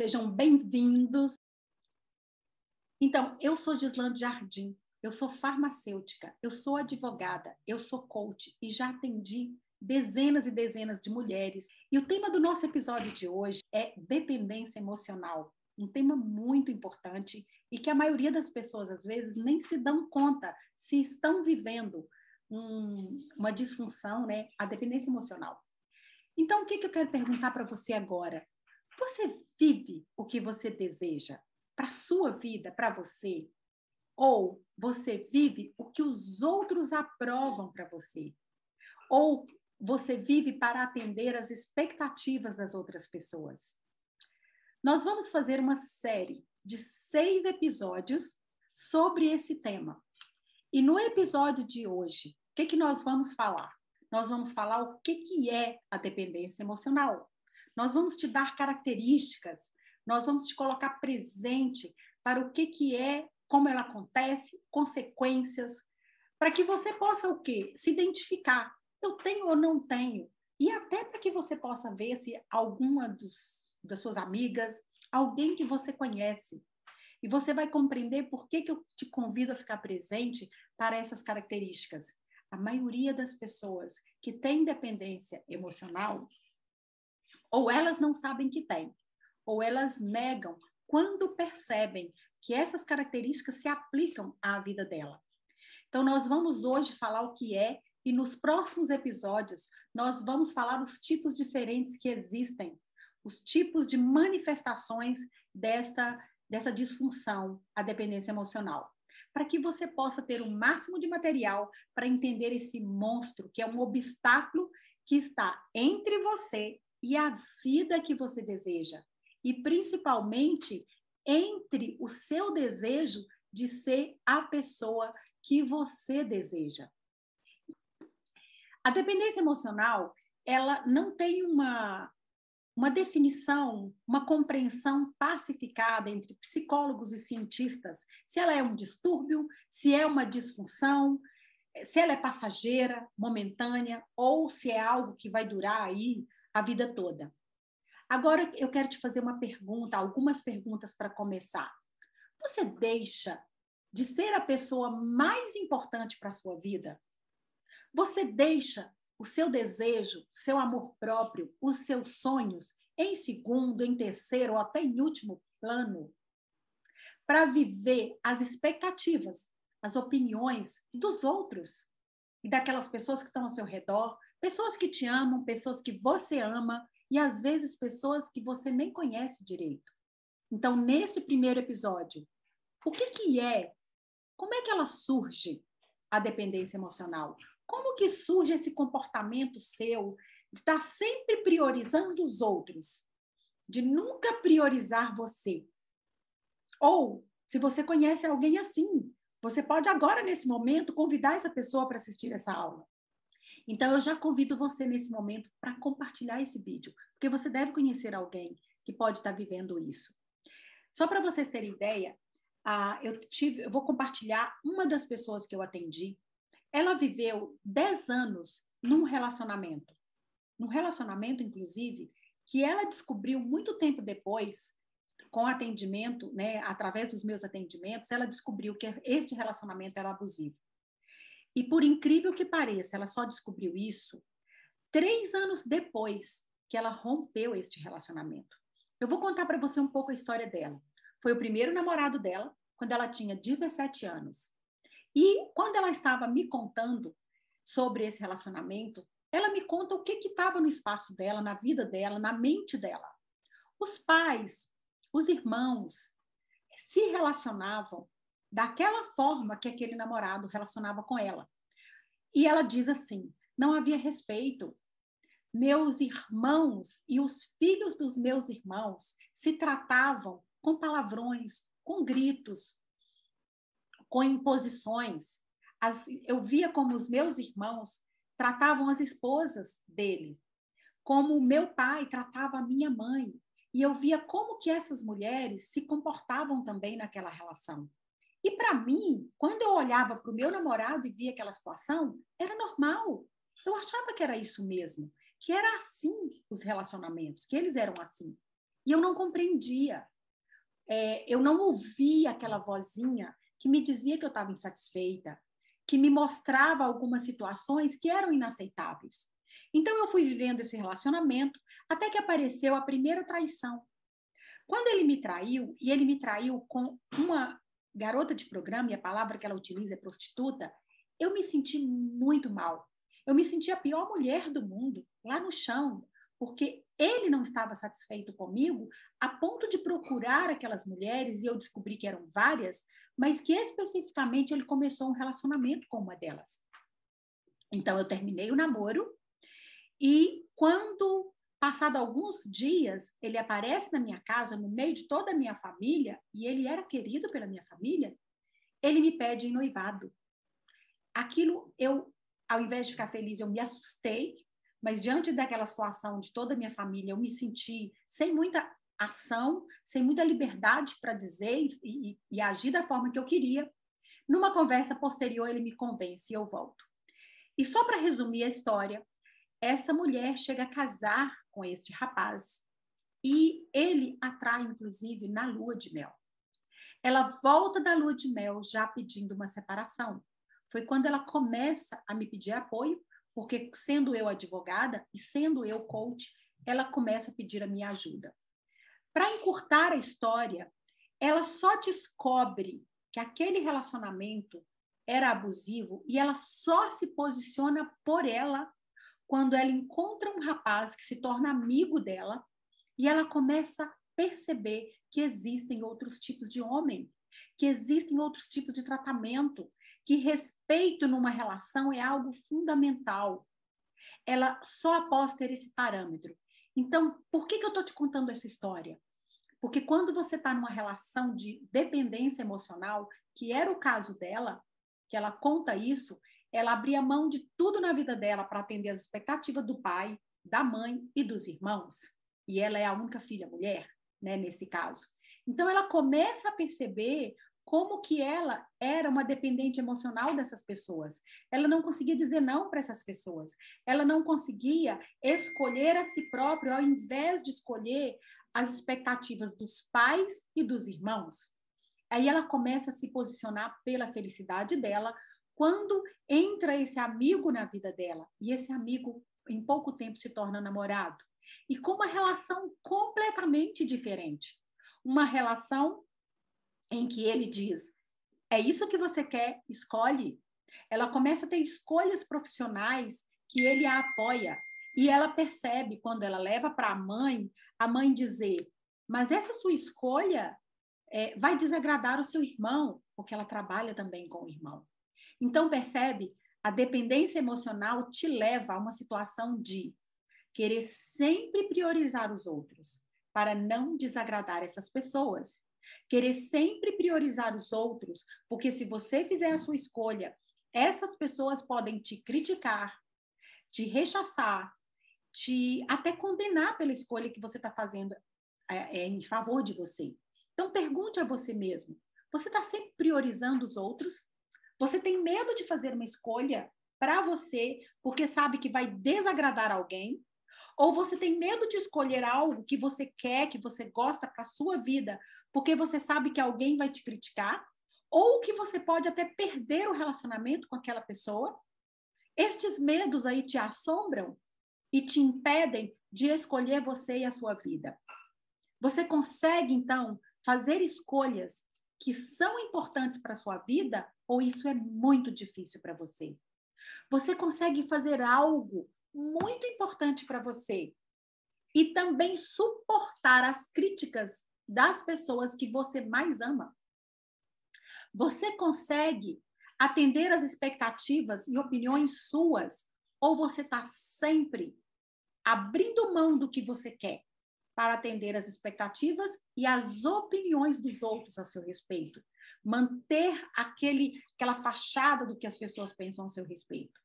Sejam bem-vindos. Então, eu sou Gislande Jardim, eu sou farmacêutica, eu sou advogada, eu sou coach e já atendi dezenas e dezenas de mulheres. E o tema do nosso episódio de hoje é dependência emocional, um tema muito importante e que a maioria das pessoas, às vezes, nem se dão conta se estão vivendo uma disfunção, né? A dependência emocional. Então, o que eu quero perguntar para você agora? Você vive o que você deseja para a sua vida, para você? Ou você vive o que os outros aprovam para você? Ou você vive para atender às expectativas das outras pessoas? Nós vamos fazer uma série de 6 episódios sobre esse tema. E no episódio de hoje, o que nós vamos falar? Nós vamos falar o que é a dependência emocional. Nós vamos te dar características, nós vamos te colocar presente para o que é, como ela acontece, consequências, para que você possa o quê? Se identificar. Eu tenho ou não tenho? E até para que você possa ver se alguma das suas amigas, alguém que você conhece. E você vai compreender por que eu te convido a ficar presente para essas características. A maioria das pessoas que têm dependência emocional, ou elas não sabem que têm, ou elas negam quando percebem que essas características se aplicam à vida dela. Então, nós vamos hoje falar o que é, e nos próximos episódios, nós vamos falar os tipos diferentes que existem, os tipos de manifestações dessa disfunção, a dependência emocional, para que você possa ter o máximo de material para entender esse monstro, que é um obstáculo que está entre você e a vida que você deseja, e principalmente entre o seu desejo de ser a pessoa que você deseja. A dependência emocional, ela não tem uma definição, uma compreensão pacificada entre psicólogos e cientistas, se ela é um distúrbio, se é uma disfunção, se ela é passageira, momentânea, ou se é algo que vai durar aí a vida toda. Agora eu quero te fazer uma pergunta, algumas perguntas para começar. Você deixa de ser a pessoa mais importante para a sua vida? Você deixa o seu desejo, o seu amor próprio, os seus sonhos em segundo, em terceiro ou até em último plano para viver as expectativas, as opiniões dos outros e daquelas pessoas que estão ao seu redor, pessoas que te amam, pessoas que você ama e às vezes pessoas que você nem conhece direito. Então, nesse primeiro episódio, o que é? Como é que ela surge, a dependência emocional? Como que surge esse comportamento seu de estar sempre priorizando os outros, de nunca priorizar você? Ou, se você conhece alguém assim, você pode agora, nesse momento, convidar essa pessoa para assistir essa aula. Então, eu já convido você, nesse momento, para compartilhar esse vídeo, porque você deve conhecer alguém que pode estar vivendo isso. Só para vocês terem ideia, eu vou compartilhar uma das pessoas que eu atendi. Ela viveu 10 anos num relacionamento, inclusive, que ela descobriu muito tempo depois, com atendimento, né, através dos meus atendimentos, ela descobriu que este relacionamento era abusivo. E por incrível que pareça, ela só descobriu isso 3 anos depois que ela rompeu este relacionamento. Eu vou contar para você um pouco a história dela. Foi o primeiro namorado dela, quando ela tinha 17 anos. E quando ela estava me contando sobre esse relacionamento, ela me conta o que estava no espaço dela, na vida dela, na mente dela. Os pais, os irmãos se relacionavam daquela forma que aquele namorado relacionava com ela. E ela diz assim: não havia respeito. Meus irmãos e os filhos dos meus irmãos se tratavam com palavrões, com gritos, com imposições. Eu via como os meus irmãos tratavam as esposas dele, como o meu pai tratava a minha mãe. E eu via como que essas mulheres se comportavam também naquela relação. E para mim, quando eu olhava para o meu namorado e via aquela situação, era normal. Eu achava que era isso mesmo, que era assim os relacionamentos, que eles eram assim. E eu não compreendia. Eu não ouvia aquela vozinha que me dizia que eu estava insatisfeita, que me mostrava algumas situações que eram inaceitáveis. Então, eu fui vivendo esse relacionamento até que apareceu a primeira traição. Quando ele me traiu, e ele me traiu com uma garota de programa, e a palavra que ela utiliza é prostituta, eu me senti muito mal. Eu me senti a pior mulher do mundo, lá no chão, porque ele não estava satisfeito comigo a ponto de procurar aquelas mulheres, e eu descobri que eram várias, mas que especificamente ele começou um relacionamento com uma delas. Então, eu terminei o namoro, e quando, passado alguns dias, ele aparece na minha casa, no meio de toda a minha família, e ele era querido pela minha família, ele me pede em noivado. Aquilo, ao invés de ficar feliz, eu me assustei, mas diante daquela situação de toda a minha família, eu me senti sem muita ação, sem muita liberdade para dizer e agir da forma que eu queria. Numa conversa posterior, ele me convence e eu volto. E só para resumir a história, essa mulher chega a casar com este rapaz e ele atrai, inclusive, na lua de mel. Ela volta da lua de mel já pedindo uma separação. Foi quando ela começa a me pedir apoio, porque sendo eu advogada e sendo eu coach, ela começa a pedir a minha ajuda. Para encurtar a história, ela só descobre que aquele relacionamento era abusivo e ela só se posiciona por ela quando ela encontra um rapaz que se torna amigo dela e ela começa a perceber que existem outros tipos de homem, que existem outros tipos de tratamento, que respeito numa relação é algo fundamental. Ela só após ter esse parâmetro. Então, por que eu estou te contando essa história? Porque quando você está numa relação de dependência emocional, que era o caso dela, que ela conta isso, ela abria mão de tudo na vida dela para atender as expectativas do pai, da mãe e dos irmãos. E ela é a única filha mulher, né, nesse caso. Então, ela começa a perceber como que ela era uma dependente emocional dessas pessoas. Ela não conseguia dizer não para essas pessoas. Ela não conseguia escolher a si própria ao invés de escolher as expectativas dos pais e dos irmãos. Aí ela começa a se posicionar pela felicidade dela quando entra esse amigo na vida dela. E esse amigo, em pouco tempo, se torna namorado. E com uma relação completamente diferente. Uma relação em que ele diz, é isso que você quer, escolhe. Ela começa a ter escolhas profissionais que ele a apoia. E ela percebe, quando ela leva para a mãe dizer, mas essa sua escolha vai desagradar o seu irmão, porque ela trabalha também com o irmão. Então, percebe, a dependência emocional te leva a uma situação de querer sempre priorizar os outros, para não desagradar essas pessoas. Querer sempre priorizar os outros, porque se você fizer a sua escolha, essas pessoas podem te criticar, te rechaçar, te até condenar pela escolha que você está fazendo em favor de você. Então, pergunte a você mesmo, você está sempre priorizando os outros? Você tem medo de fazer uma escolha para você, porque sabe que vai desagradar alguém? Ou você tem medo de escolher algo que você quer, que você gosta para a sua vida, porque você sabe que alguém vai te criticar? Ou que você pode até perder o relacionamento com aquela pessoa? Estes medos aí te assombram e te impedem de escolher você e a sua vida. Você consegue, então, fazer escolhas que são importantes para a sua vida, ou isso é muito difícil para você? Você consegue fazer algo muito importante para você e também suportar as críticas das pessoas que você mais ama? Você consegue atender às expectativas e opiniões suas, ou você está sempre abrindo mão do que você quer para atender às expectativas e às opiniões dos outros a seu respeito? Manter aquela fachada do que as pessoas pensam a seu respeito.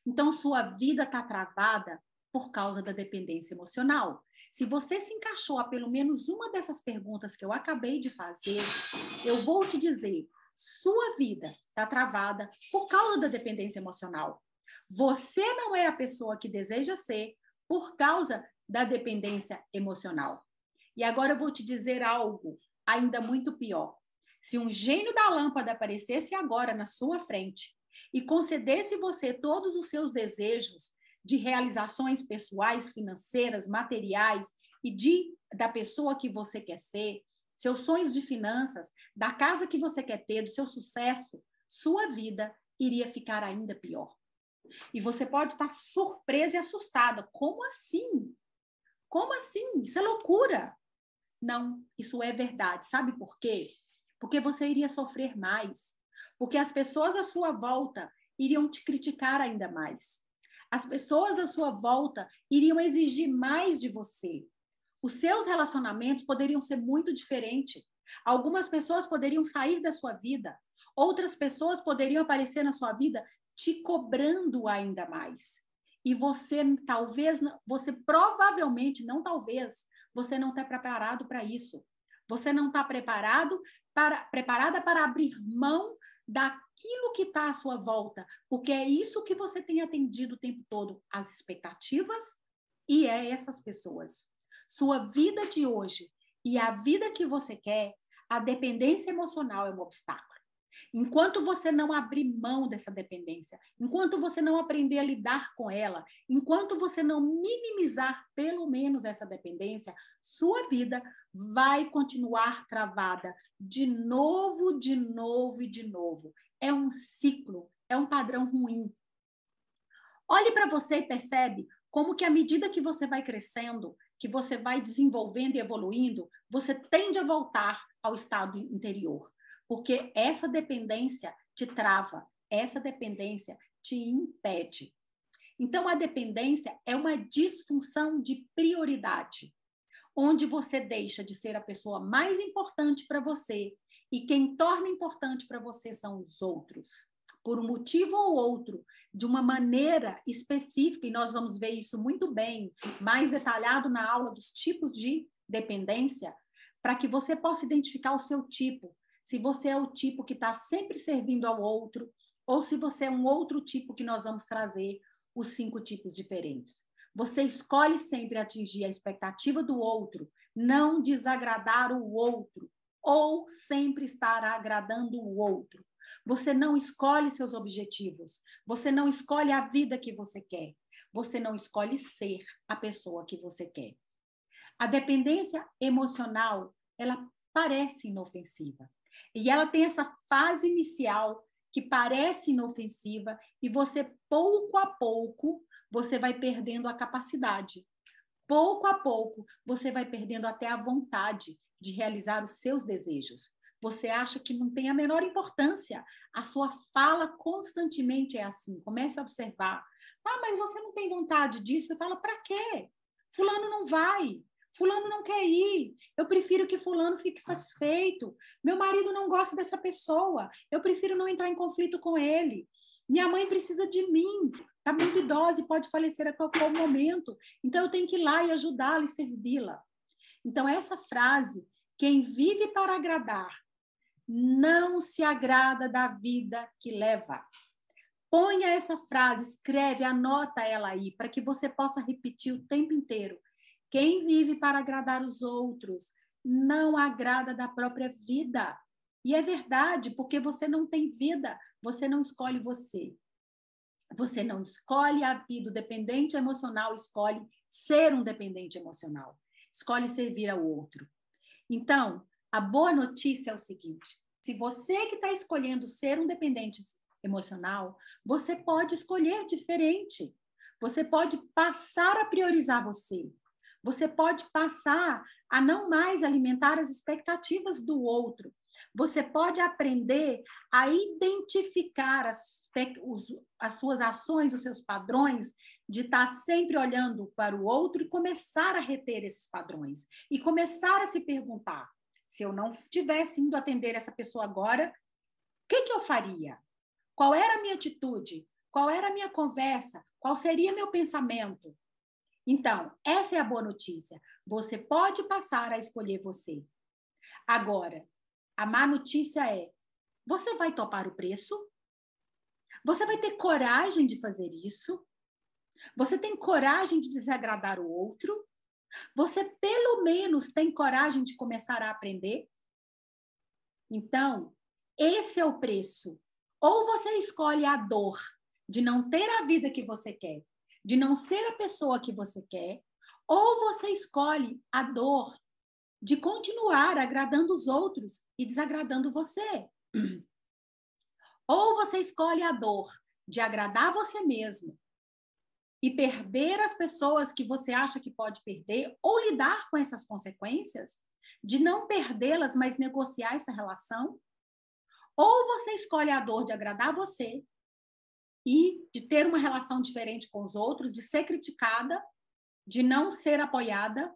Então, sua vida está travada por causa da dependência emocional. Se você se encaixou a pelo menos uma dessas perguntas que eu acabei de fazer, eu vou te dizer, sua vida está travada por causa da dependência emocional. Você não é a pessoa que deseja ser por causa da dependência emocional. E agora eu vou te dizer algo ainda muito pior. Se um gênio da lâmpada aparecesse agora na sua frente e concedesse você todos os seus desejos de realizações pessoais, financeiras, materiais e da pessoa que você quer ser, seus sonhos de finanças, da casa que você quer ter, do seu sucesso, sua vida iria ficar ainda pior. E você pode estar surpresa e assustada. Como assim? Como assim? Isso é loucura. Não, isso é verdade. Sabe por quê? Porque você iria sofrer mais. Porque as pessoas à sua volta iriam te criticar ainda mais. As pessoas à sua volta iriam exigir mais de você. Os seus relacionamentos poderiam ser muito diferentes. Algumas pessoas poderiam sair da sua vida. Outras pessoas poderiam aparecer na sua vida te cobrando ainda mais. E você talvez, você provavelmente, não talvez, você não está preparado para isso. Você não está preparada para abrir mão daquilo que está à sua volta, porque é isso que você tem atendido o tempo todo, as expectativas e essas pessoas. Sua vida de hoje e a vida que você quer, a dependência emocional é um obstáculo. Enquanto você não abrir mão dessa dependência, enquanto você não aprender a lidar com ela, enquanto você não minimizar pelo menos essa dependência, sua vida vai continuar travada de novo, de novo e de novo. É um ciclo, é um padrão ruim. Olhe para você e percebe como que à medida que você vai crescendo, que você vai desenvolvendo e evoluindo, você tende a voltar ao estado interior. Porque essa dependência te trava, essa dependência te impede. Então, a dependência é uma disfunção de prioridade, onde você deixa de ser a pessoa mais importante para você e quem torna importante para você são os outros. Por um motivo ou outro, de uma maneira específica, e nós vamos ver isso muito bem, mais detalhado na aula dos tipos de dependência, para que você possa identificar o seu tipo. Se você é o tipo que está sempre servindo ao outro, ou se você é um outro tipo que nós vamos trazer os 5 tipos diferentes. Você escolhe sempre atingir a expectativa do outro, não desagradar o outro, ou sempre estar agradando o outro. Você não escolhe seus objetivos, você não escolhe a vida que você quer, você não escolhe ser a pessoa que você quer. A dependência emocional, ela parece inofensiva. E ela tem essa fase inicial que parece inofensiva e você, pouco a pouco, você vai perdendo a capacidade. Pouco a pouco, você vai perdendo até a vontade de realizar os seus desejos. Você acha que não tem a menor importância. A sua fala constantemente é assim. Comece a observar. Ah, mas você não tem vontade disso? Fala, para quê? Fulano não vai. Fulano não quer ir. Eu prefiro que fulano fique satisfeito. Meu marido não gosta dessa pessoa. Eu prefiro não entrar em conflito com ele. Minha mãe precisa de mim. Está muito idosa e pode falecer a qualquer momento. Então, eu tenho que ir lá e ajudá-la e servi-la. Então, essa frase, quem vive para agradar, não se agrada da vida que leva. Ponha essa frase, escreve, anota ela aí, para que você possa repetir o tempo inteiro. Quem vive para agradar os outros não agrada da própria vida. E é verdade, porque você não tem vida, você não escolhe você. Você não escolhe a vida. O dependente emocional escolhe ser um dependente emocional. Escolhe servir ao outro. Então, a boa notícia é o seguinte: se você que está escolhendo ser um dependente emocional, você pode escolher diferente. Você pode passar a priorizar você. Você pode passar a não mais alimentar as expectativas do outro. Você pode aprender a identificar as suas ações, os seus padrões, de estar sempre olhando para o outro e começar a reter esses padrões. E começar a se perguntar, se eu não tivesse indo atender essa pessoa agora, o que eu faria? Qual era a minha atitude? Qual era a minha conversa? Qual seria meu pensamento? Então, essa é a boa notícia. Você pode passar a escolher você. Agora, a má notícia é, você vai topar o preço? Você vai ter coragem de fazer isso? Você tem coragem de desagradar o outro? Você, pelo menos, tem coragem de começar a aprender? Então, esse é o preço. Ou você escolhe a dor de não ter a vida que você quer, de não ser a pessoa que você quer, ou você escolhe a dor de continuar agradando os outros e desagradando você. Ou você escolhe a dor de agradar você mesmo e perder as pessoas que você acha que pode perder, ou lidar com essas consequências, de não perdê-las, mas negociar essa relação. Ou você escolhe a dor de agradar você e de ter uma relação diferente com os outros, de ser criticada, de não ser apoiada,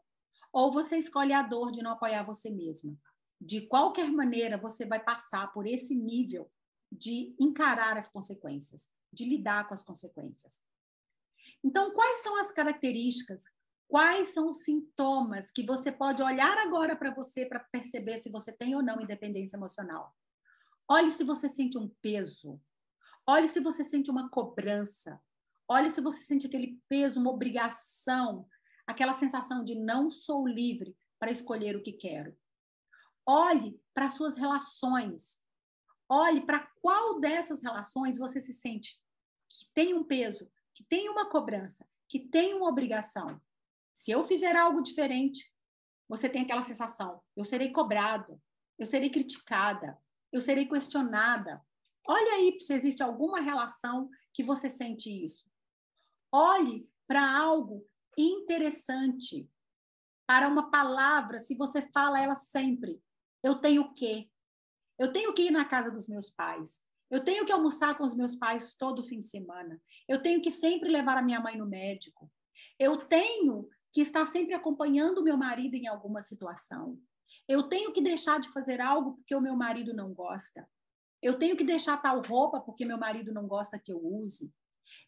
ou você escolhe a dor de não apoiar você mesma. De qualquer maneira, você vai passar por esse nível de encarar as consequências, de lidar com as consequências. Então, quais são as características, quais são os sintomas que você pode olhar agora para você para perceber se você tem ou não independência emocional? Olhe se você sente um peso. Olhe se você sente uma cobrança. Olhe se você sente aquele peso, uma obrigação, aquela sensação de não sou livre para escolher o que quero. Olhe para suas relações. Olhe para qual dessas relações você se sente que tem um peso, que tem uma cobrança, que tem uma obrigação. Se eu fizer algo diferente, você tem aquela sensação, eu serei cobrado, eu serei criticada, eu serei questionada. Olha aí se existe alguma relação que você sente isso. Olhe para algo interessante, para uma palavra, se você fala ela sempre. Eu tenho o quê? Eu tenho que ir na casa dos meus pais. Eu tenho que almoçar com os meus pais todo fim de semana. Eu tenho que sempre levar a minha mãe no médico. Eu tenho que estar sempre acompanhando o meu marido em alguma situação. Eu tenho que deixar de fazer algo porque o meu marido não gosta. Eu tenho que deixar tal roupa porque meu marido não gosta que eu use.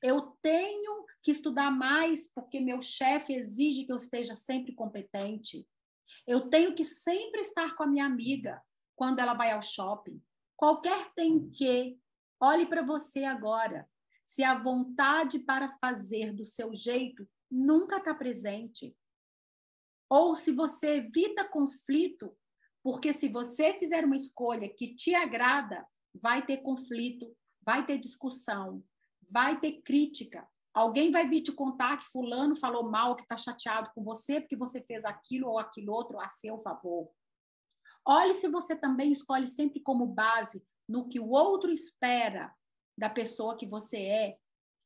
Eu tenho que estudar mais porque meu chefe exige que eu esteja sempre competente. Eu tenho que sempre estar com a minha amiga quando ela vai ao shopping. Qualquer tem que, olhe para você agora. Se a vontade para fazer do seu jeito nunca está presente, ou se você evita conflito, porque se você fizer uma escolha que te agrada, vai ter conflito, vai ter discussão, vai ter crítica. Alguém vai vir te contar que fulano falou mal, que está chateado com você porque você fez aquilo ou aquilo outro a seu favor. Olhe se você também escolhe sempre como base no que o outro espera da pessoa que você é,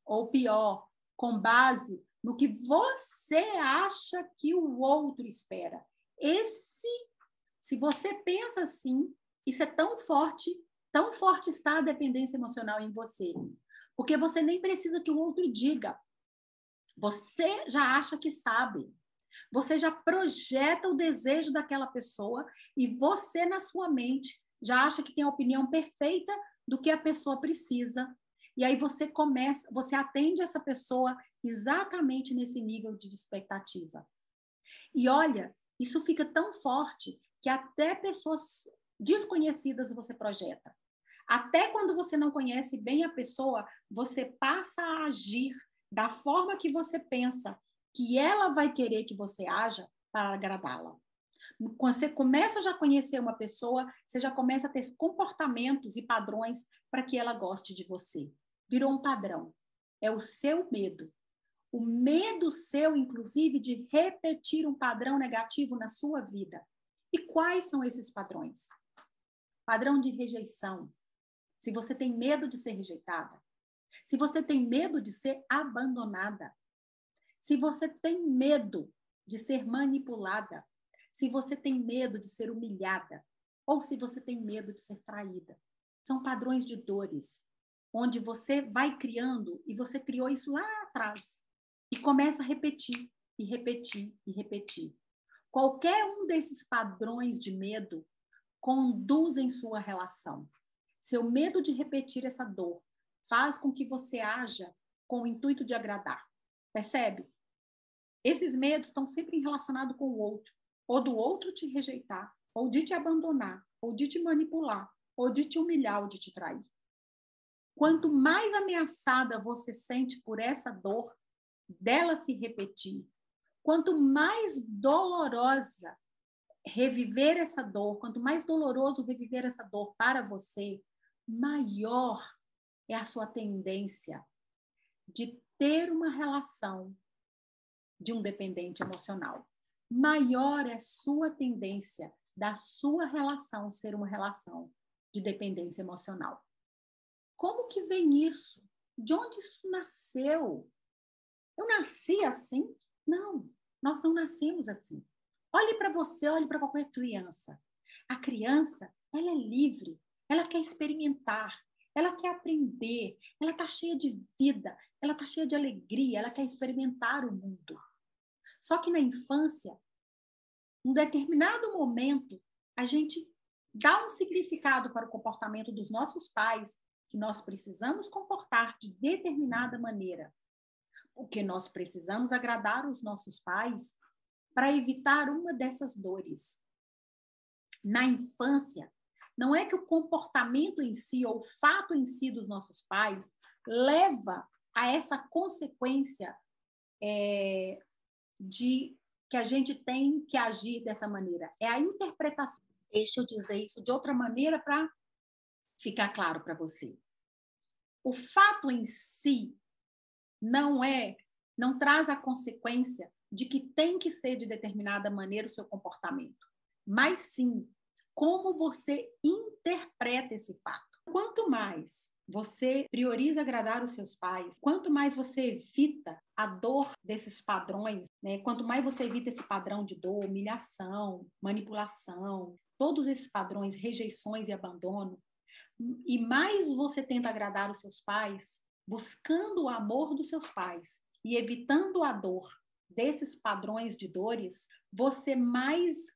ou pior, com base no que você acha que o outro espera. Se você pensa assim, isso é tão forte está a dependência emocional em você, porque você nem precisa que o outro diga. Você já acha que sabe. Você já projeta o desejo daquela pessoa e você, na sua mente, já acha que tem a opinião perfeita do que a pessoa precisa. E aí você atende essa pessoa exatamente nesse nível de expectativa. E olha, isso fica tão forte que até pessoas desconhecidas você projeta. Até quando você não conhece bem a pessoa, você passa a agir da forma que você pensa que ela vai querer que você haja para agradá-la. Quando você começa já a conhecer uma pessoa, você já começa a ter comportamentos e padrões para que ela goste de você. Virou um padrão. É o seu medo. O medo seu, inclusive, de repetir um padrão negativo na sua vida. E quais são esses padrões? Padrão de rejeição. Se você tem medo de ser rejeitada, se você tem medo de ser abandonada, se você tem medo de ser manipulada, se você tem medo de ser humilhada, ou se você tem medo de ser traída. São padrões de dores, onde você vai criando, e você criou isso lá atrás, e começa a repetir, e repetir, e repetir. Qualquer um desses padrões de medo conduzem sua relação. Seu medo de repetir essa dor faz com que você haja com o intuito de agradar. Percebe? Esses medos estão sempre relacionados com o outro, ou do outro te rejeitar, ou de te abandonar, ou de te manipular, ou de te humilhar, ou de te trair. Quanto mais ameaçada você sente por essa dor, dela se repetir, Quanto mais dolorosa reviver essa dor, quanto mais doloroso reviver essa dor para você, maior é a sua tendência de ter uma relação de um dependente emocional. Maior é a sua tendência da sua relação ser uma relação de dependência emocional. Como que vem isso? De onde isso nasceu? Eu nasci assim? Não, nós não nascemos assim. Olhe para você, olhe para qualquer criança. A criança, ela é livre, ela quer experimentar, ela quer aprender, ela está cheia de vida, ela está cheia de alegria, ela quer experimentar o mundo. Só que na infância, em um determinado momento, a gente dá um significado para o comportamento dos nossos pais, que nós precisamos comportar de determinada maneira, porque nós precisamos agradar os nossos pais para evitar uma dessas dores. Na infância, não é que o comportamento em si, ou o fato em si dos nossos pais, leva a essa consequência de que a gente tem que agir dessa maneira. É a interpretação. Deixa eu dizer isso de outra maneira para ficar claro para você. O fato em si não traz a consequência de que tem que ser de determinada maneira o seu comportamento, mas sim como você interpreta esse fato. Quanto mais você prioriza agradar os seus pais, quanto mais você evita a dor desses padrões, né? Quanto mais você evita esse padrão de dor, humilhação, manipulação, todos esses padrões, rejeições e abandono, e mais você tenta agradar os seus pais, buscando o amor dos seus pais e evitando a dor desses padrões de dores, você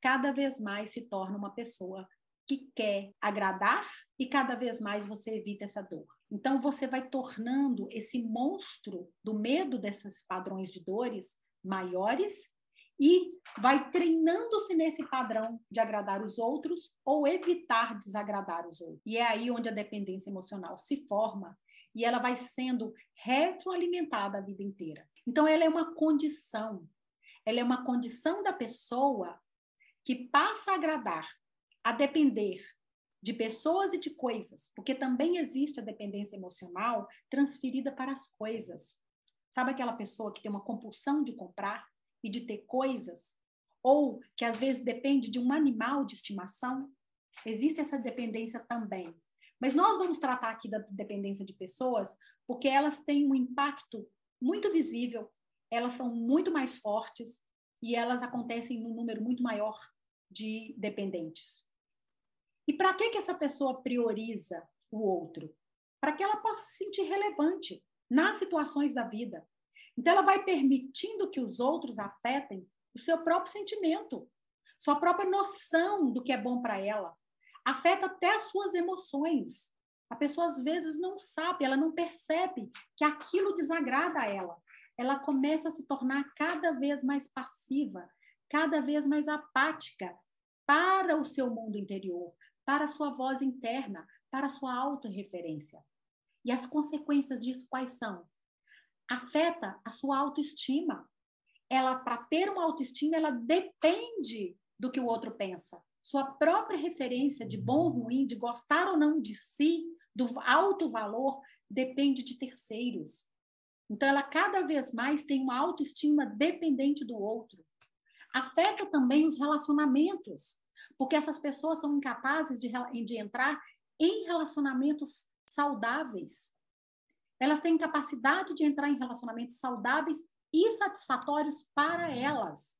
cada vez mais se torna uma pessoa que quer agradar e cada vez mais você evita essa dor. Então você vai tornando esse monstro do medo desses padrões de dores maiores e vai treinando-se nesse padrão de agradar os outros ou evitar desagradar os outros. E é aí onde a dependência emocional se forma e ela vai sendo retroalimentada a vida inteira. Então, ela é uma condição da pessoa que passa a agradar, a depender de pessoas e de coisas, porque também existe a dependência emocional transferida para as coisas. Sabe aquela pessoa que tem uma compulsão de comprar e de ter coisas? Ou que às vezes depende de um animal de estimação? Existe essa dependência também. Mas nós vamos tratar aqui da dependência de pessoas porque elas têm um impacto muito visível, elas são muito mais fortes e elas acontecem num número muito maior de dependentes. E para que essa pessoa prioriza o outro? Para que ela possa se sentir relevante nas situações da vida. Então, ela vai permitindo que os outros afetem o seu próprio sentimento, sua própria noção do que é bom para ela. Afeta até as suas emoções. A pessoa, às vezes, não sabe, ela não percebe que aquilo desagrada a ela. Ela começa a se tornar cada vez mais passiva, cada vez mais apática para o seu mundo interior, para a sua voz interna, para a sua autorreferência. E as consequências disso quais são? Afeta a sua autoestima. Ela, para ter uma autoestima, ela depende do que o outro pensa. Sua própria referência de bom ou ruim, de gostar ou não de si, do alto valor, depende de terceiros. Então, ela cada vez mais tem uma autoestima dependente do outro. Afeta também os relacionamentos, porque essas pessoas são incapazes de entrar em relacionamentos saudáveis. Elas têm capacidade de entrar em relacionamentos saudáveis e satisfatórios para elas.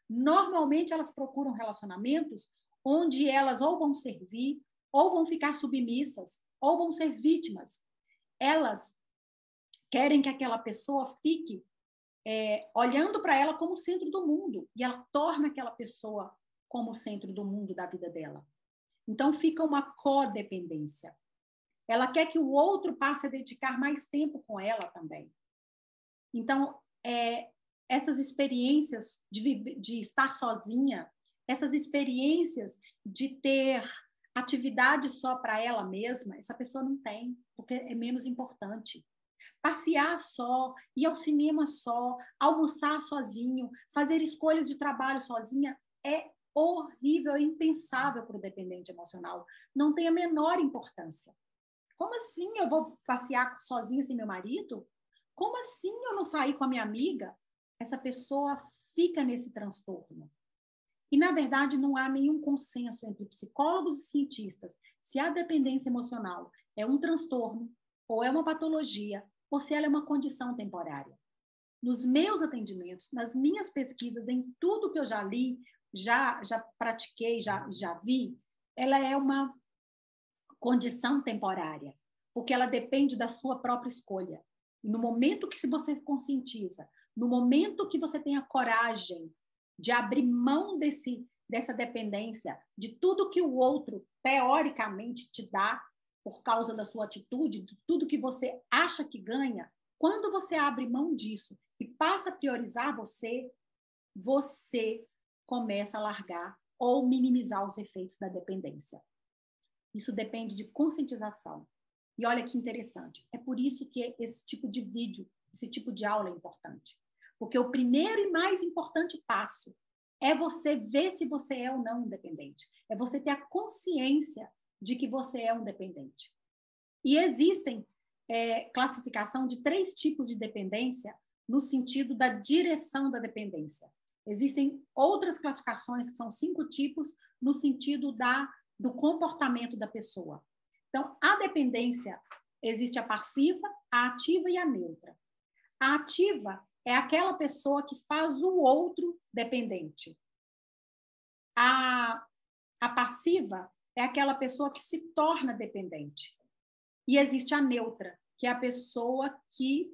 Normalmente, elas procuram relacionamentos onde elas ou vão servir, ou vão ficar submissas, ou vão ser vítimas. Elas querem que aquela pessoa fique olhando para ela como o centro do mundo, e ela torna aquela pessoa como o centro do mundo da vida dela. Então, fica uma codependência. Ela quer que o outro passe a dedicar mais tempo com ela também. Então, essas experiências de estar sozinha, essas experiências de ter atividade só para ela mesma, essa pessoa não tem, porque é menos importante. Passear só, ir ao cinema só, almoçar sozinho, fazer escolhas de trabalho sozinha é horrível, é impensável para o dependente emocional. Não tem a menor importância. Como assim eu vou passear sozinha sem meu marido? Como assim eu não sair com a minha amiga? Essa pessoa fica nesse transtorno. E, na verdade, não há nenhum consenso entre psicólogos e cientistas se a dependência emocional é um transtorno, ou é uma patologia, ou se ela é uma condição temporária. Nos meus atendimentos, nas minhas pesquisas, em tudo que eu já li, já pratiquei, já vi, ela é uma condição temporária, porque ela depende da sua própria escolha. E no momento que você conscientiza, no momento que você tem a coragem de abrir mão dessa dependência, de tudo que o outro, teoricamente, te dá por causa da sua atitude, de tudo que você acha que ganha, quando você abre mão disso e passa a priorizar você, você começa a largar ou minimizar os efeitos da dependência. Isso depende de conscientização. E olha que interessante, é por isso que esse tipo de vídeo, esse tipo de aula é importante. Porque o primeiro e mais importante passo é você ver se você é ou não um dependente. É você ter a consciência de que você é um dependente. E existem classificação de 3 tipos de dependência no sentido da direção da dependência. Existem outras classificações, que são 5 tipos, no sentido do comportamento da pessoa. Então, a dependência, existe a passiva, a ativa e a neutra. A ativa é aquela pessoa que faz o outro dependente. A passiva é aquela pessoa que se torna dependente. E existe a neutra, que é a pessoa que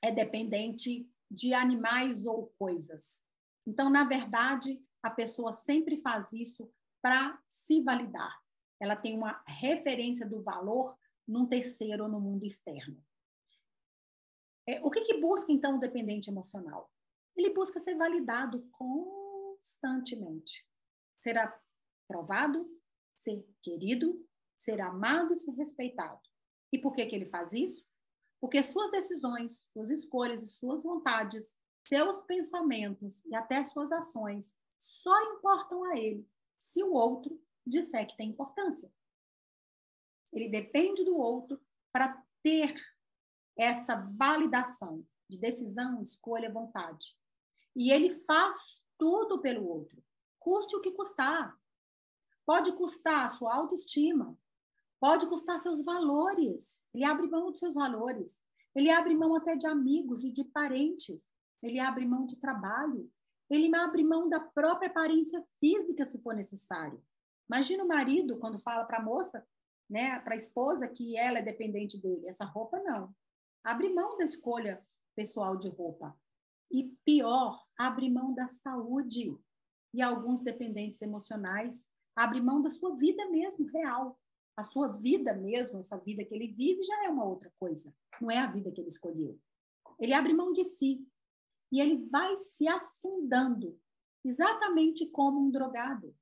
é dependente de animais ou coisas. Então, na verdade, a pessoa sempre faz isso para se validar. Ela tem uma referência do valor num terceiro ou no mundo externo. O que busca, então, o dependente emocional? Ele busca ser validado constantemente. Ser aprovado, ser querido, ser amado e ser respeitado. E por que ele faz isso? Porque suas decisões, suas escolhas e suas vontades, seus pensamentos e até suas ações só importam a ele se o outro disser que tem importância. Ele depende do outro para ter essa validação de decisão, escolha, vontade. E ele faz tudo pelo outro, custe o que custar. Pode custar a sua autoestima, pode custar seus valores. Ele abre mão dos seus valores. Ele abre mão até de amigos e de parentes. Ele abre mão de trabalho. Ele abre mão da própria aparência física, se for necessário. Imagina o marido, quando fala para a moça, né, para a esposa, que ela é dependente dele. Essa roupa, não. Abre mão da escolha pessoal de roupa. E pior, abre mão da saúde. E alguns dependentes emocionais abrem mão da sua vida mesmo, real. A sua vida mesmo, essa vida que ele vive, já é uma outra coisa. Não é a vida que ele escolheu. Ele abre mão de si. E ele vai se afundando, exatamente como um drogado.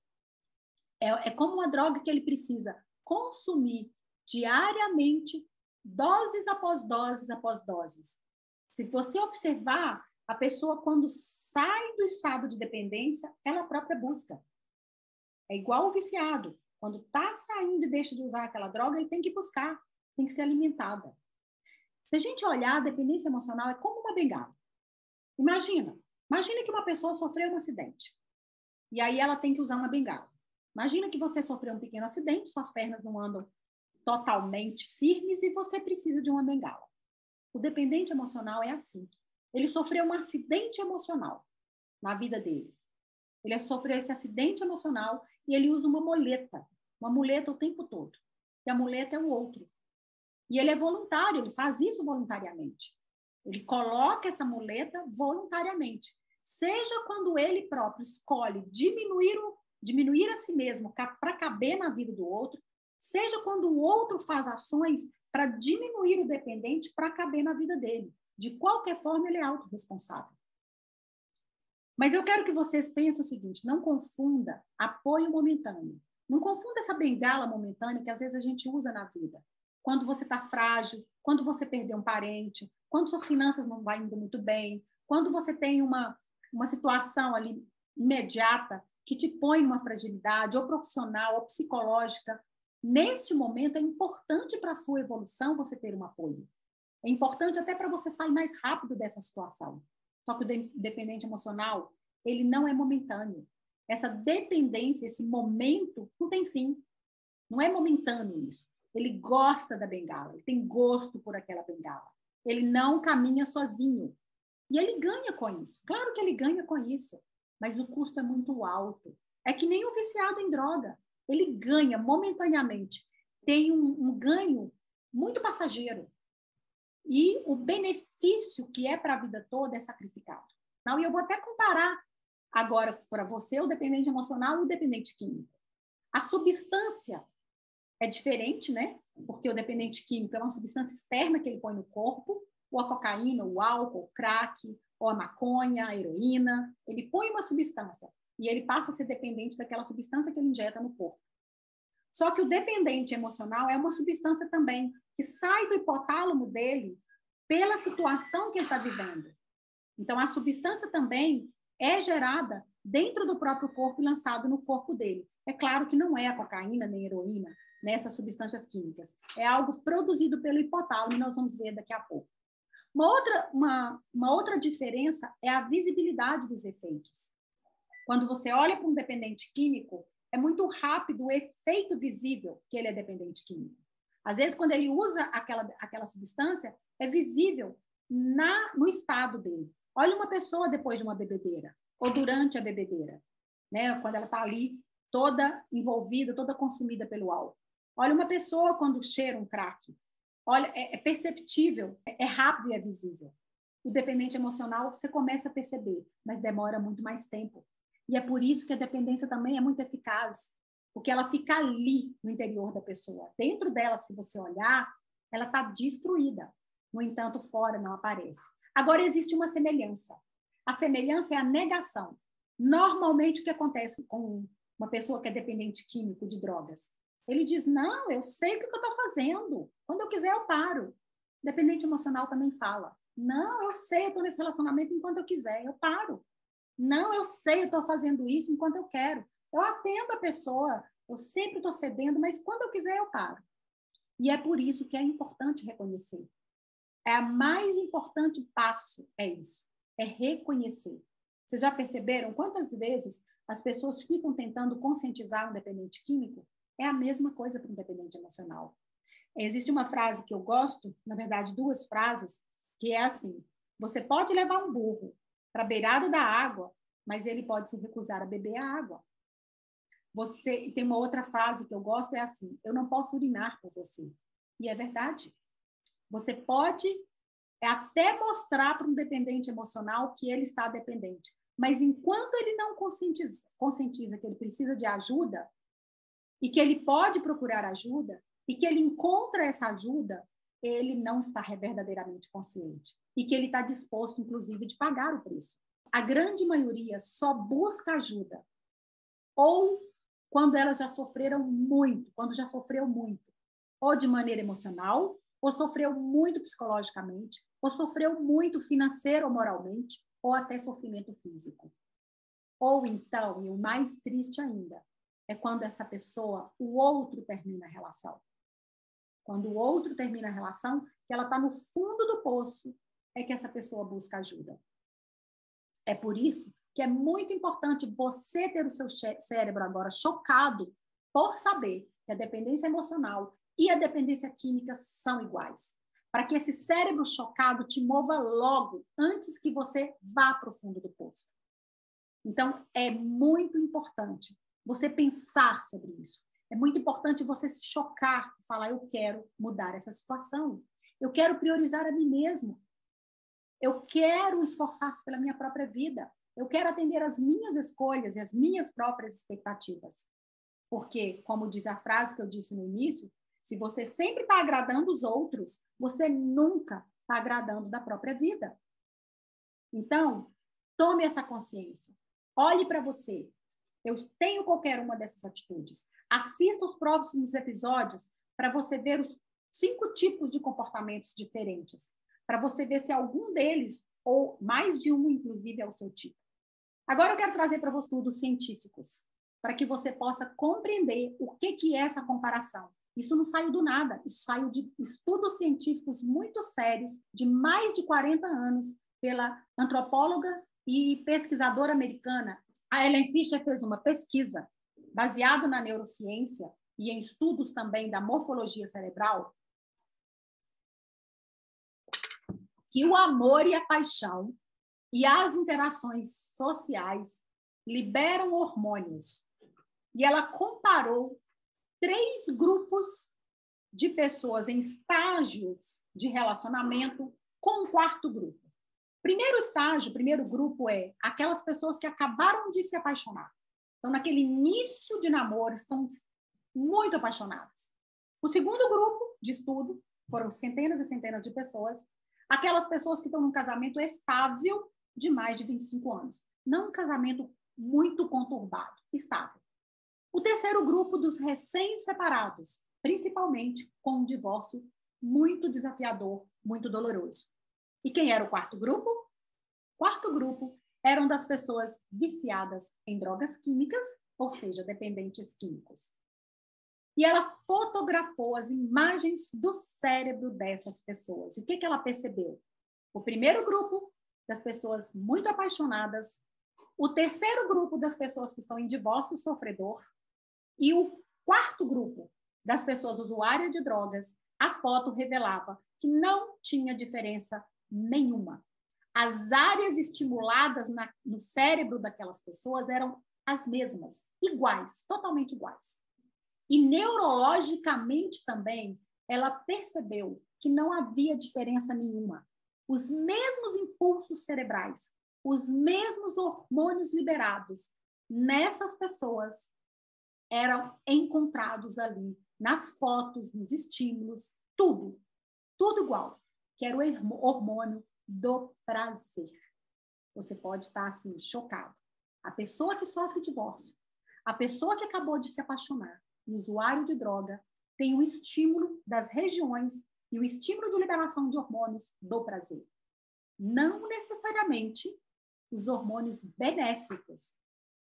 É como uma droga que ele precisa consumir diariamente, doses após doses após doses. Se você observar, a pessoa, quando sai do estado de dependência, ela própria busca. É igual o viciado. Quando está saindo e deixa de usar aquela droga, ele tem que buscar, tem que ser alimentada. Se a gente olhar, a dependência emocional é como uma bengala. Imagina que uma pessoa sofreu um acidente. E aí ela tem que usar uma bengala. Imagina que você sofreu um pequeno acidente, suas pernas não andam totalmente firmes e você precisa de uma bengala. O dependente emocional é assim. Ele sofreu um acidente emocional na vida dele. Ele sofreu esse acidente emocional e ele usa uma muleta o tempo todo. E a muleta é o outro. E ele é voluntário, ele faz isso voluntariamente. Ele coloca essa muleta voluntariamente. Seja quando ele próprio escolhe diminuir a si mesmo para caber na vida do outro, seja quando o outro faz ações para diminuir o dependente para caber na vida dele. De qualquer forma, ele é autorresponsável. Mas eu quero que vocês pensem o seguinte, não confunda apoio momentâneo. Não confunda essa bengala momentânea que às vezes a gente usa na vida. Quando você está frágil, quando você perdeu um parente, quando suas finanças não vão indo muito bem, quando você tem uma situação ali imediata que te põe numa fragilidade, ou profissional, ou psicológica. Neste momento, é importante para a sua evolução você ter um apoio. É importante até para você sair mais rápido dessa situação. Só que o dependente emocional, ele não é momentâneo. Essa dependência, esse momento, não tem fim. Não é momentâneo isso. Ele gosta da bengala, ele tem gosto por aquela bengala. Ele não caminha sozinho. E ele ganha com isso. Claro que ele ganha com isso, mas o custo é muito alto. É que nem o viciado em droga. Ele ganha momentaneamente. Tem um ganho muito passageiro. E o benefício que é para a vida toda é sacrificado. Não, e eu vou até comparar agora para você o dependente emocional e o dependente químico. A substância é diferente, né? Porque o dependente químico é uma substância externa que ele põe no corpo, ou a cocaína, o álcool, o crack, ou a maconha, a heroína. Ele põe uma substância e ele passa a ser dependente daquela substância que ele injeta no corpo. Só que o dependente emocional é uma substância também que sai do hipotálamo dele pela situação que ele está vivendo. Então, a substância também é gerada dentro do próprio corpo e lançado no corpo dele. É claro que não é a cocaína nem a heroína, nessas substâncias químicas. É algo produzido pelo hipotálamo e nós vamos ver daqui a pouco. Uma outra diferença é a visibilidade dos efeitos. Quando você olha para um dependente químico, é muito rápido o efeito visível que ele é dependente químico. Às vezes, quando ele usa aquela substância, é visível no estado dele. Olha uma pessoa depois de uma bebedeira, ou durante a bebedeira, né? Quando ela está ali toda envolvida, toda consumida pelo álcool. Olha uma pessoa quando cheira um crack. Olha, é perceptível, é rápido e é visível. O dependente emocional, você começa a perceber, mas demora muito mais tempo. E é por isso que a dependência também é muito eficaz, porque ela fica ali no interior da pessoa. Dentro dela, se você olhar, ela está destruída. No entanto, fora não aparece. Agora, existe uma semelhança. A semelhança é a negação. Normalmente, o que acontece com uma pessoa que é dependente químico de drogas? Ele diz, não, eu sei o que eu estou fazendo. Quando eu quiser, eu paro. Dependente emocional também fala, não, eu sei, eu estou nesse relacionamento enquanto eu quiser, eu paro. Não, eu sei, eu estou fazendo isso enquanto eu quero. Eu atendo a pessoa, eu sempre estou cedendo, mas quando eu quiser, eu paro. E é por isso que é importante reconhecer. É o mais importante passo, é isso, é reconhecer. Vocês já perceberam quantas vezes as pessoas ficam tentando conscientizar um dependente químico? É a mesma coisa para um dependente emocional. Existe uma frase que eu gosto, na verdade, duas frases, que é assim: você pode levar um burro para a beirada da água, mas ele pode se recusar a beber a água. Você tem uma outra frase que eu gosto, é assim: eu não posso urinar por você. E é verdade. Você pode até mostrar para um dependente emocional que ele está dependente, mas enquanto ele não conscientiza que ele precisa de ajuda e que ele pode procurar ajuda e que ele encontra essa ajuda, ele não está verdadeiramente consciente e que ele está disposto, inclusive, de pagar o preço. A grande maioria só busca ajuda ou quando elas já sofreram muito, quando já sofreu muito, ou de maneira emocional, ou sofreu muito psicologicamente, ou sofreu muito financeiro ou moralmente, ou até sofrimento físico. Ou então, e o mais triste ainda, é quando essa pessoa, o outro termina a relação. Quando o outro termina a relação, que ela está no fundo do poço, é que essa pessoa busca ajuda. É por isso que é muito importante você ter o seu cérebro agora chocado por saber que a dependência emocional e a dependência química são iguais. Para que esse cérebro chocado te mova logo, antes que você vá para o fundo do poço. Então, é muito importante você pensar sobre isso. É muito importante você se chocar e falar, eu quero mudar essa situação. Eu quero priorizar a mim mesmo. Eu quero esforçar-se pela minha própria vida. Eu quero atender às minhas escolhas e às minhas próprias expectativas. Porque, como diz a frase que eu disse no início, se você sempre está agradando os outros, você nunca está agradando da própria vida. Então, tome essa consciência. Olhe para você. Eu tenho qualquer uma dessas atitudes. Assista os próximos episódios para você ver os 5 tipos de comportamentos diferentes, para você ver se algum deles, ou mais de um, inclusive, é o seu tipo. Agora eu quero trazer para você estudos científicos, para que você possa compreender o que é essa comparação. Isso não saiu do nada, isso saiu de estudos científicos muito sérios, de mais de 40 anos, pela antropóloga e pesquisadora americana. A Ellen Fisher fez uma pesquisa baseada na neurociência e em estudos também da morfologia cerebral, que o amor e a paixão e as interações sociais liberam hormônios. E ela comparou 3 grupos de pessoas em estágios de relacionamento com um 4º grupo. Primeiro estágio, primeiro grupo é aquelas pessoas que acabaram de se apaixonar. Então, naquele início de namoro, estão muito apaixonadas. O segundo grupo de estudo, foram centenas e centenas de pessoas, aquelas pessoas que estão num casamento estável de mais de 25 anos. Não um casamento muito conturbado, estável. O terceiro grupo dos recém-separados, principalmente com um divórcio muito desafiador, muito doloroso. E quem era o 4º grupo? O 4º grupo eram das pessoas viciadas em drogas químicas, ou seja, dependentes químicos. E ela fotografou as imagens do cérebro dessas pessoas. E o que ela percebeu? O primeiro grupo das pessoas muito apaixonadas, o terceiro grupo das pessoas que estão em divórcio sofredor e o 4º grupo das pessoas usuárias de drogas, a foto revelava que não tinha diferença nenhuma. As áreas estimuladas no cérebro daquelas pessoas eram as mesmas, iguais, totalmente iguais. E neurologicamente também, ela percebeu que não havia diferença nenhuma. Os mesmos impulsos cerebrais, os mesmos hormônios liberados nessas pessoas eram encontrados ali, nas fotos, nos estímulos, tudo igual, que era o hormônio do prazer. Você pode estar assim, chocado. A pessoa que sofre divórcio, a pessoa que acabou de se apaixonar, o usuário de droga, tem o estímulo das regiões e o estímulo de liberação de hormônios do prazer. Não necessariamente os hormônios benéficos,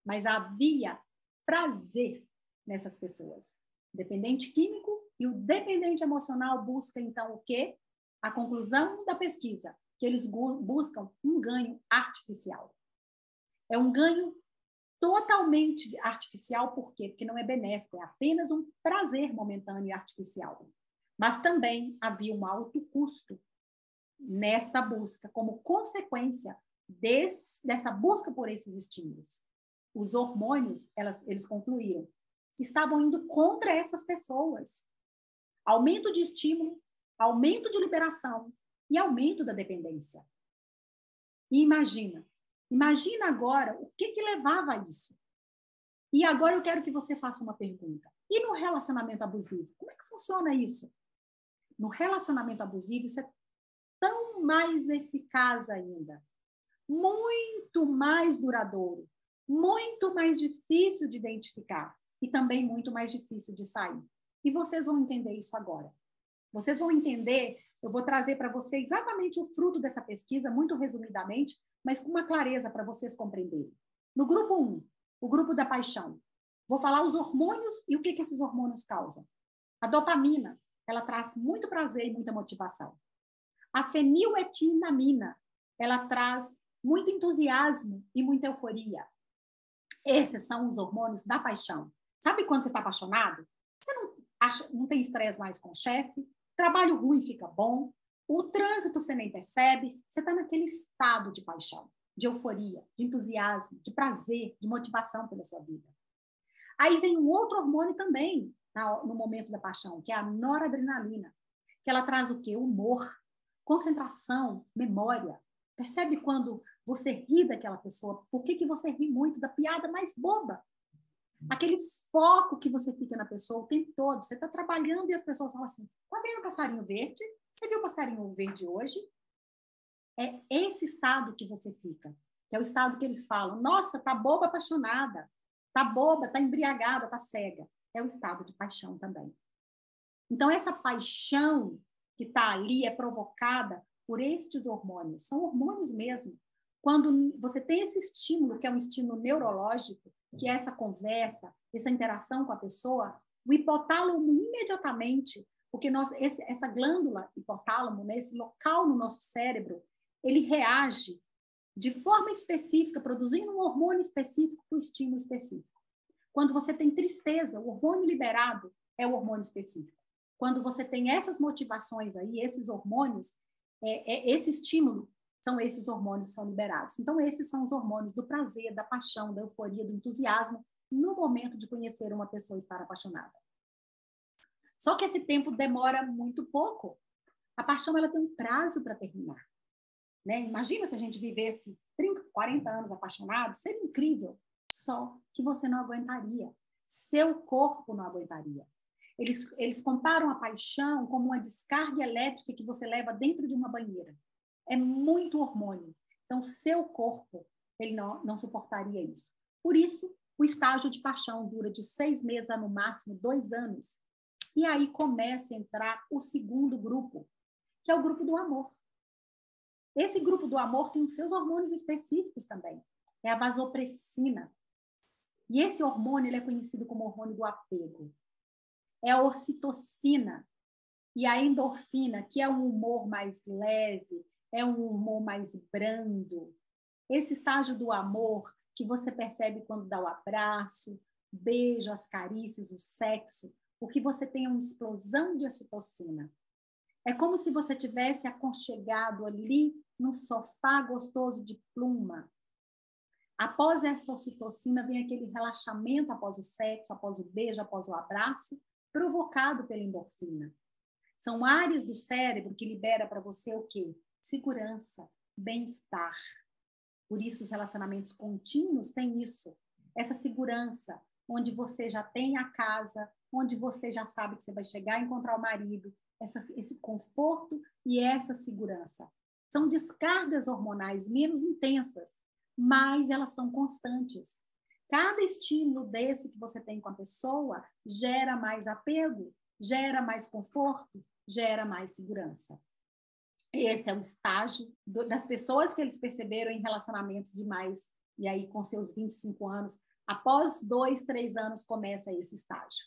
mas havia prazer nessas pessoas. O dependente químico e o dependente emocional buscam, então, o quê? A conclusão da pesquisa, que eles buscam um ganho artificial. É um ganho totalmente artificial, por quê? Porque não é benéfico, é apenas um prazer momentâneo e artificial. Mas também havia um alto custo nesta busca, como consequência dessa busca por esses estímulos. Os hormônios, eles concluíram que estavam indo contra essas pessoas. Aumento de estímulo, aumento de liberação e aumento da dependência. E imagina agora o que levava a isso. E agora eu quero que você faça uma pergunta. E no relacionamento abusivo? Como é que funciona isso? No relacionamento abusivo, isso é tão mais eficaz ainda. Muito mais duradouro. Muito mais difícil de identificar. E também muito mais difícil de sair. E vocês vão entender isso agora. Vocês vão entender, eu vou trazer para vocês exatamente o fruto dessa pesquisa, muito resumidamente, mas com uma clareza para vocês compreenderem. No grupo 1, o grupo da paixão, vou falar os hormônios e o que esses hormônios causam. A dopamina, ela traz muito prazer e muita motivação. A feniletinamina, ela traz muito entusiasmo e muita euforia. Esses são os hormônios da paixão. Sabe quando você está apaixonado? Você não tem estresse mais com o chefe, trabalho ruim fica bom, o trânsito você nem percebe, você está naquele estado de paixão, de euforia, de entusiasmo, de prazer, de motivação pela sua vida. Aí vem um outro hormônio também, no momento da paixão, que é a noradrenalina, que ela traz o quê? Humor, concentração, memória. Percebe quando você ri daquela pessoa? Por que você ri muito da piada mais boba? Aquele foco que você fica na pessoa o tempo todo. Você está trabalhando e as pessoas falam assim, tá vendo o passarinho verde? Você viu o passarinho verde hoje? É esse estado que você fica, que é o estado que eles falam, nossa, tá boba apaixonada, tá boba, tá embriagada, tá cega. É o estado de paixão também. Então, essa paixão que está ali é provocada por estes hormônios. São hormônios mesmo. Quando você tem esse estímulo, que é um estímulo neurológico, que é essa conversa, essa interação com a pessoa, o hipotálamo imediatamente, porque essa glândula hipotálamo, né, esse local no nosso cérebro, ele reage de forma específica, produzindo um hormônio específico para o estímulo específico. Quando você tem tristeza, o hormônio liberado é o hormônio específico. Quando você tem essas motivações aí, esses hormônios, esse estímulo, são esses hormônios que são liberados. Então, esses são os hormônios do prazer, da paixão, da euforia, do entusiasmo, no momento de conhecer uma pessoa e estar apaixonada. Só que esse tempo demora muito pouco. A paixão ela tem um prazo para terminar. Né? Imagina se a gente vivesse 30, 40 anos apaixonado, seria incrível. Só que você não aguentaria. Seu corpo não aguentaria. Eles comparam a paixão como uma descarga elétrica que você leva dentro de uma banheira. É muito hormônio. Então, seu corpo ele não suportaria isso. Por isso, o estágio de paixão dura de 6 meses a, no máximo, 2 anos. E aí começa a entrar o segundo grupo, que é o grupo do amor. Esse grupo do amor tem os seus hormônios específicos também. É a vasopressina. E esse hormônio ele é conhecido como hormônio do apego. É a ocitocina e a endorfina, que é um humor mais leve, é um humor mais brando. Esse estágio do amor que você percebe quando dá o abraço, beijo, as carícias, o sexo, porque você tem uma explosão de ocitocina. É como se você tivesse aconchegado ali num sofá gostoso de pluma. Após essa ocitocina, vem aquele relaxamento após o sexo, após o beijo, após o abraço, provocado pela endorfina. São áreas do cérebro que libera para você o quê? Segurança, bem-estar. Por isso, os relacionamentos contínuos têm isso. Essa segurança, onde você já tem a casa, onde você já sabe que você vai chegar e encontrar o marido, esse conforto e essa segurança. São descargas hormonais menos intensas, mas elas são constantes. Cada estímulo desse que você tem com a pessoa gera mais apego, gera mais conforto, gera mais segurança. Esse é o estágio das pessoas que eles perceberam em relacionamentos de mais, e aí com seus 25 anos, após 2, 3 anos começa esse estágio.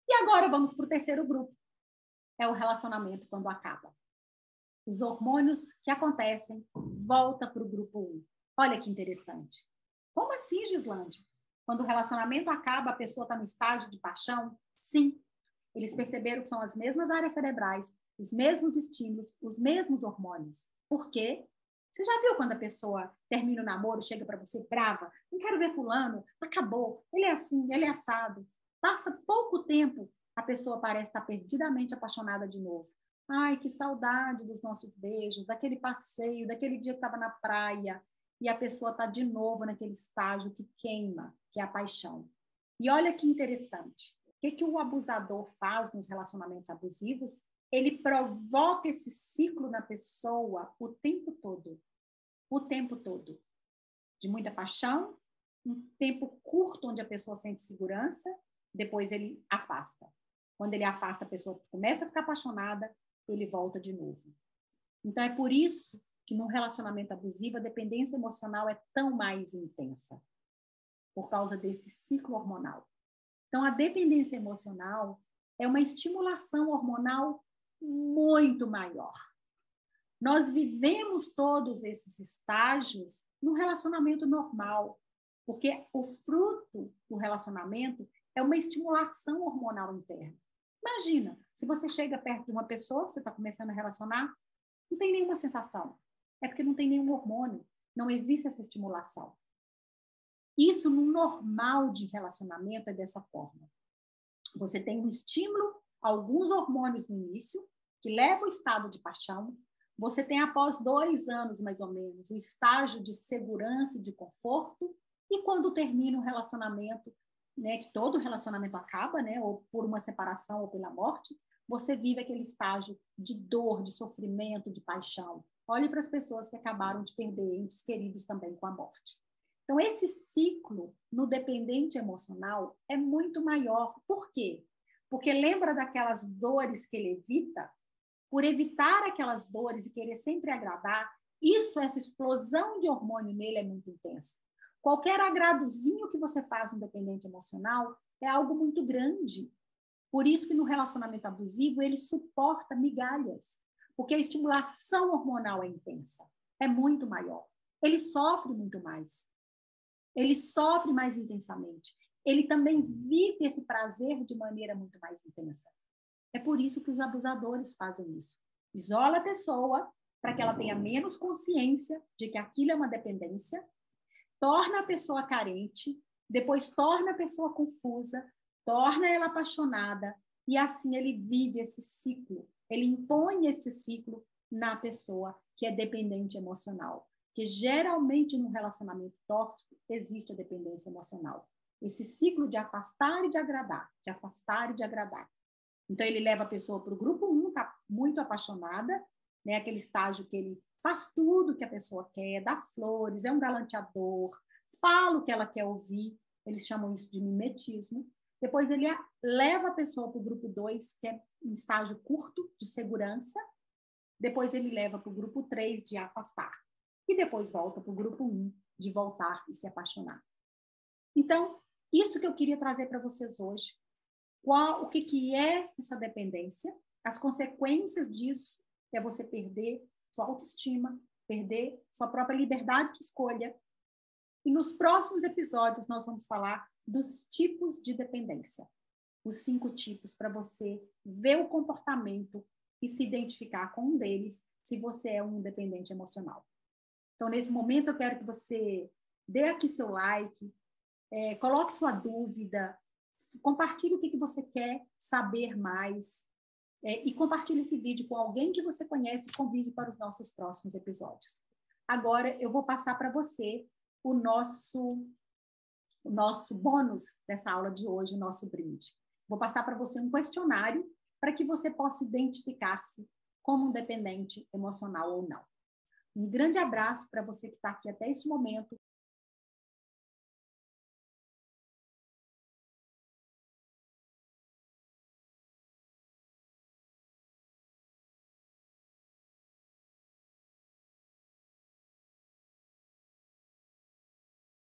E agora vamos para o terceiro grupo, é o relacionamento quando acaba. Os hormônios que acontecem volta para o grupo 1. Olha que interessante. Como assim, Gislande? Quando o relacionamento acaba, a pessoa está no estágio de paixão? Sim. Eles perceberam que são as mesmas áreas cerebrais, os mesmos estímulos, os mesmos hormônios. Por quê? Você já viu quando a pessoa termina o namoro, chega para você brava? Não quero ver fulano, acabou, ele é assim, ele é assado. Passa pouco tempo, a pessoa parece estar perdidamente apaixonada de novo. Ai, que saudade dos nossos beijos, daquele passeio, daquele dia que estava na praia. E a pessoa está de novo naquele estágio que queima, que é a paixão. E olha que interessante. O que o abusador faz nos relacionamentos abusivos? Ele provoca esse ciclo na pessoa o tempo todo. O tempo todo. De muita paixão, um tempo curto onde a pessoa sente segurança, depois ele afasta. Quando ele afasta, a pessoa começa a ficar apaixonada, ele volta de novo. Então, é por isso que no relacionamento abusivo, a dependência emocional é tão mais intensa, por causa desse ciclo hormonal. Então, a dependência emocional é uma estimulação hormonal muito maior. Nós vivemos todos esses estágios no relacionamento normal, porque o fruto do relacionamento é uma estimulação hormonal interna. Imagina, se você chega perto de uma pessoa que você está começando a relacionar, não tem nenhuma sensação. É porque não tem nenhum hormônio, não existe essa estimulação. Isso no normal de relacionamento é dessa forma. Você tem um estímulo, alguns hormônios no início, que leva ao estado de paixão. Você tem, após 2 anos, mais ou menos, o estágio de segurança e de conforto. E quando termina o relacionamento, né, que todo relacionamento acaba, né, ou por uma separação ou pela morte, você vive aquele estágio de dor, de sofrimento, de paixão. Olhe para as pessoas que acabaram de perder entes queridos também com a morte. Então, esse ciclo no dependente emocional é muito maior. Por quê? Porque lembra daquelas dores que ele evita? Por evitar aquelas dores e querer sempre agradar, essa explosão de hormônio nele é muito intensa. Qualquer agradozinho que você faz no dependente emocional é algo muito grande. Por isso que no relacionamento abusivo ele suporta migalhas, porque a estimulação hormonal é intensa, é muito maior. Ele sofre muito mais. Ele sofre mais intensamente. Ele também vive esse prazer de maneira muito mais intensa. É por isso que os abusadores fazem isso. Isola a pessoa para que ela tenha menos consciência de que aquilo é uma dependência, torna a pessoa carente, depois torna a pessoa confusa, torna ela apaixonada, e assim ele vive esse ciclo. Ele impõe esse ciclo na pessoa que é dependente emocional. Que geralmente no relacionamento tóxico existe a dependência emocional. Esse ciclo de afastar e de agradar, de afastar e de agradar. Então, ele leva a pessoa para o grupo 1, está muito apaixonada, né? Aquele estágio que ele faz tudo que a pessoa quer, dá flores, é um galanteador, fala o que ela quer ouvir, eles chamam isso de mimetismo. Depois, ele leva a pessoa para o grupo 2, que é um estágio curto de segurança. Depois, ele leva para o grupo 3, de afastar. E depois volta para o grupo 1, de voltar e se apaixonar. Então, isso que eu queria trazer para vocês hoje. O que é essa dependência? As consequências disso é você perder sua autoestima, perder sua própria liberdade de escolha. E nos próximos episódios nós vamos falar dos tipos de dependência. Os 5 tipos para você ver o comportamento e se identificar com um deles se você é um dependente emocional. Então, nesse momento, eu quero que você dê aqui seu like, coloque sua dúvida, compartilhe o que você quer saber mais e compartilhe esse vídeo com alguém que você conhece e convide para os nossos próximos episódios. Agora, eu vou passar para você o nosso bônus dessa aula de hoje, o nosso brinde. Vou passar para você um questionário para que você possa identificar-se como um dependente emocional ou não. Um grande abraço para você que está aqui até esse momento.